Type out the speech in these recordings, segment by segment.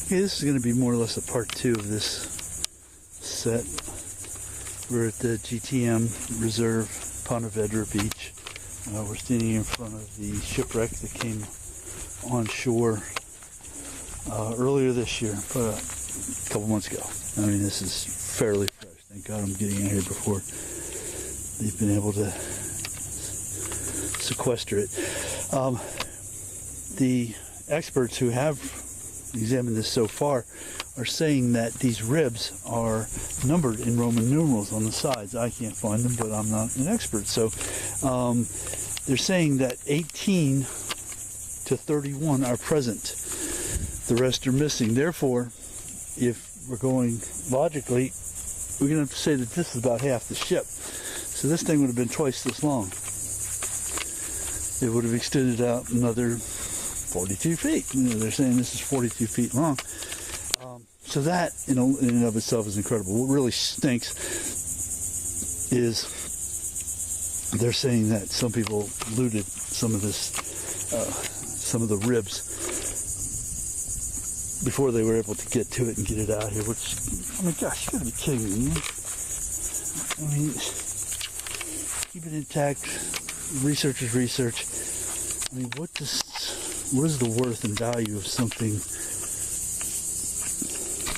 Okay, this is going to be more or less a part 2 of this set. We're at the GTM Reserve, Ponte Vedra Beach. We're standing in front of the shipwreck that came on shore earlier this year, but a couple months ago. I mean, this is fairly fresh. Thank God I'm getting out here before they've been able to sequester it. The experts who have examined this so far are saying that these ribs are numbered in Roman numerals on the sides. I can't find them, but I'm not an expert. So they're saying that 18 to 31 are present. The rest are missing. Therefore, if we're going logically, we're going to have to say that this is about half the ship. So this thing would have been twice this long. It would have extended out another 42 feet. They're saying this is 42 feet long. So that in and of itself is incredible. What really stinks is they're saying that some people looted some of this, some of the ribs before they were able to get to it and get it out here. Which, I mean, gosh, you gotta be kidding me. I mean, keep it intact. Researchers research. I mean, what is the worth and value of something?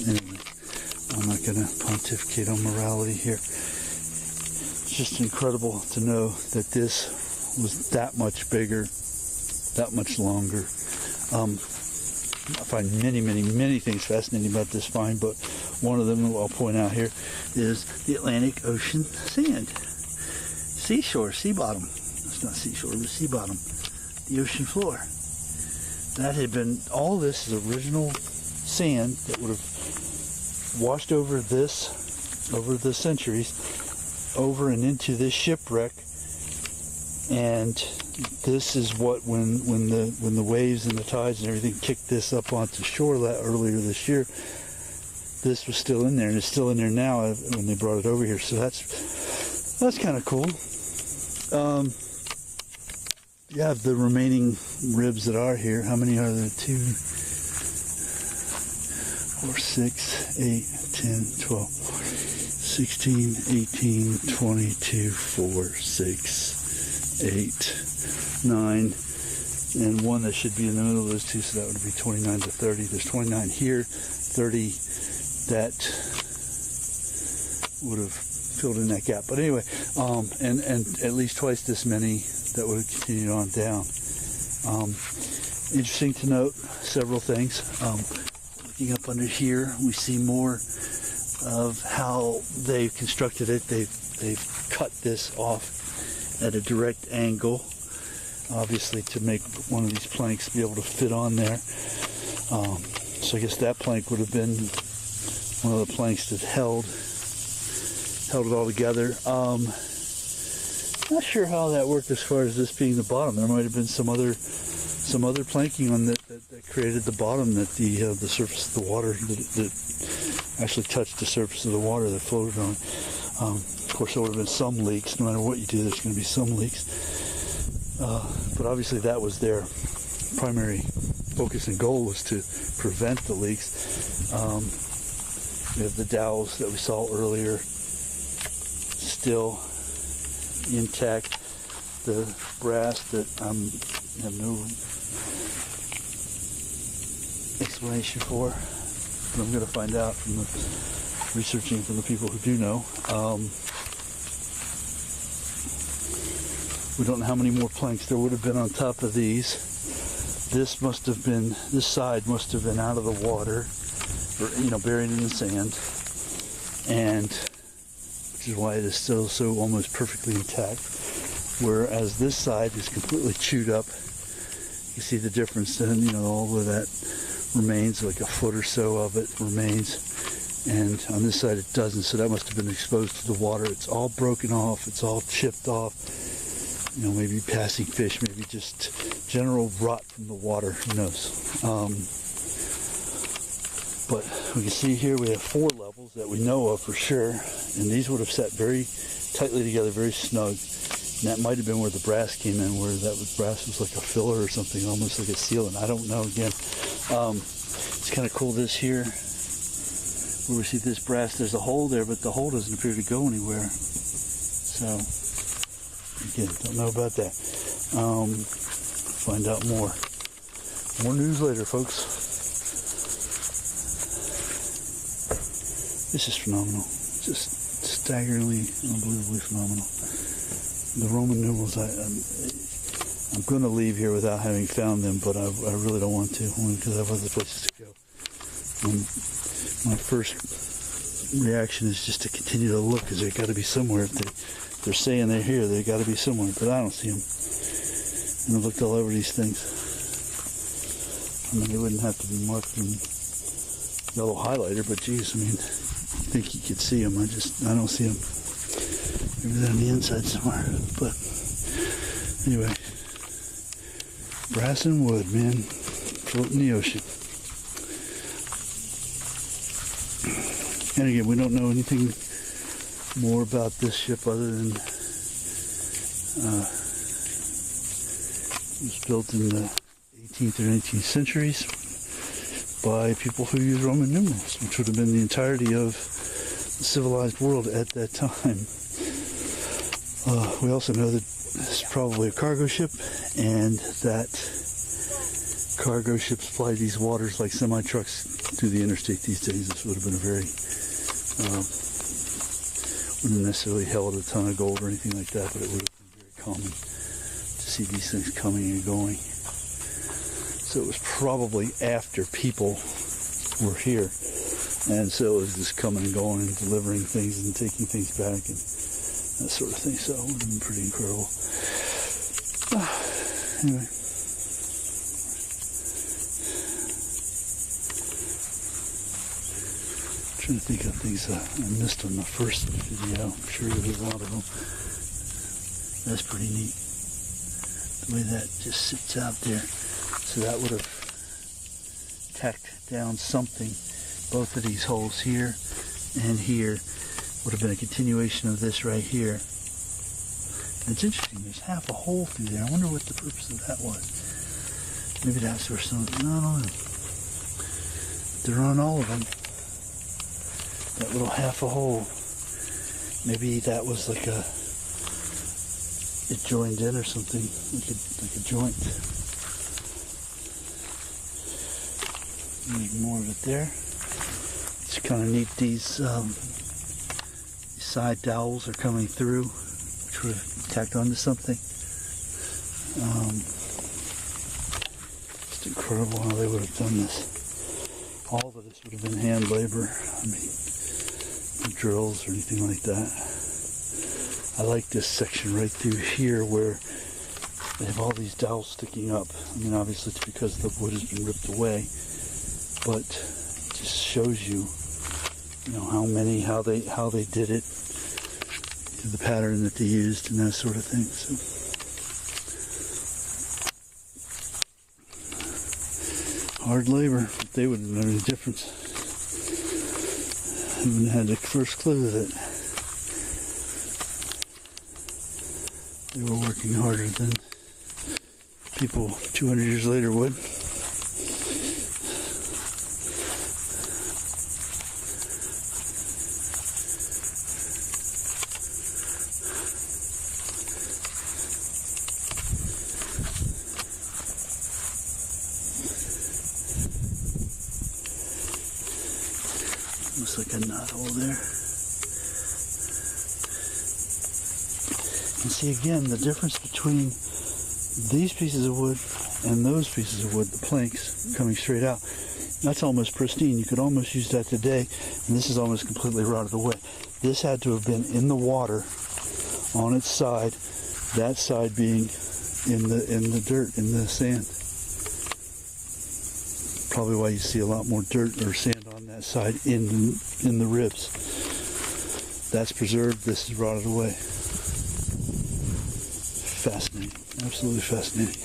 Anyway, I'm not going to pontificate on morality here. It's just incredible to know that this was that much bigger, that much longer. I find many things fascinating about this find, but one of them I'll point out here is the Atlantic Ocean sand. Seashore, sea bottom. It's not seashore, but sea bottom. The ocean floor. That had been, all this is original sand that would have washed over this, over the centuries, over and into this shipwreck. And this is what, when the waves and the tides and everything kicked this up onto shore earlier this year, this was still in there, and it's still in there now when they brought it over here. So that's kind of cool. You have the remaining ribs that are here. How many are there? 2, 4, 6, 8, 10, 12, 16, 18, 22, 4, 6, 8, 9, and one that should be in the middle of those two, so that would be 29 to 30. There's 29 here, 30 that would have filled in that gap. But anyway, and at least twice this many that would have continued on down. Interesting to note several things. Looking up under here, we see more of how they've constructed it. They've cut this off at a direct angle, obviously to make one of these planks be able to fit on there. So I guess that plank would have been one of the planks that held it all together. Not sure how that worked as far as this being the bottom. There might have been some other planking on that created the bottom, that the surface of the water that actually touched the surface of the water that floated on. Of course, there would have been some leaks. No matter what you do, there's going to be some leaks. But obviously, that was their primary focus and goal, was to prevent the leaks. We have the dowels that we saw earlier, still intact. The brass that I have no explanation for, but I'm going to find out from the researching from the people who do know. We don't know how many more planks there would have been on top of these. This side must have been out of the water, or buried in the sand, and which is why it is still so almost perfectly intact. Whereas this side is completely chewed up. You see the difference then, all of that remains, like a foot or so of it remains. And on this side it doesn't, so that must have been exposed to the water. It's all broken off, it's all chipped off. Maybe passing fish, maybe just general rot from the water, who knows. But we can see here we have 4 levels that we know of for sure, and these would have sat very tightly together, very snug. And that might have been where the brass came in, where brass was like a filler or something, almost like a sealant. I don't know, again. kind of cool this here, where we see this brass, there's a hole there, but the hole doesn't appear to go anywhere. So, again, don't know about that. Find out more. More news later, folks. This is phenomenal. Just staggeringly, unbelievably phenomenal. The Roman numerals, I'm going to leave here without having found them, but I really don't want to, only because I have other places to go. My first reaction is just to continue to look, because they've got to be somewhere. If they're saying they're here, they've got to be somewhere, but I don't see them. And I've looked all over these things. I mean, they wouldn't have to be marked in yellow highlighter, but geez, I mean, I think you could see them. I don't see them. Maybe they're on the inside somewhere. But anyway, brass and wood, man, floating in the ocean. And again, we don't know anything more about this ship other than it was built in the 18th or 19th centuries by people who used Roman numerals, which would have been the entirety of the civilized world at that time. We also know that this is probably a cargo ship, and that cargo ships fly these waters like semi-trucks through the interstate these days. This would have been a very, wouldn't necessarily held a ton of gold or anything like that, but it would have been very common to see these things coming and going. So it was probably after people were here, and so it was just coming and going and delivering things and taking things back and that sort of thing. So it would have been pretty incredible. Anyway. Trying to think of things I missed on the first video. I'm sure there's a lot of them. That's pretty neat. The way that just sits out there. So that would have tacked down something. Both of these holes here and here would have been a continuation of this right here. And it's interesting, there's half a hole through there. I wonder what the purpose of that was. Maybe that's where some, no, I don't know. They're on all of them. That little half a hole. Maybe that was like it joined in or something, like a joint. Make more of it there. It's kind of neat. These side dowels are coming through, which would have tacked onto something. It's incredible how they would have done this. All of this would have been hand labor. I mean, no drills or anything like that. I like this section right through here where they have all these dowels sticking up. I mean, obviously it's because the wood has been ripped away, but it just shows you, how they did it, the pattern that they used and that sort of thing. So hard labor. They wouldn't know any difference. They wouldn't have had the first clue that they were working harder than people 200 years later would. Looks like a knot hole there. And see again the difference between these pieces of wood and those pieces of wood, the planks coming straight out. That's almost pristine. You could almost use that today, and this is almost completely rotted away. This had to have been in the water on its side, that side being in the dirt, in the sand. Probably why you see a lot more dirt or sand on that side in the ribs. That's preserved. This is rotted away. Fascinating. Absolutely fascinating.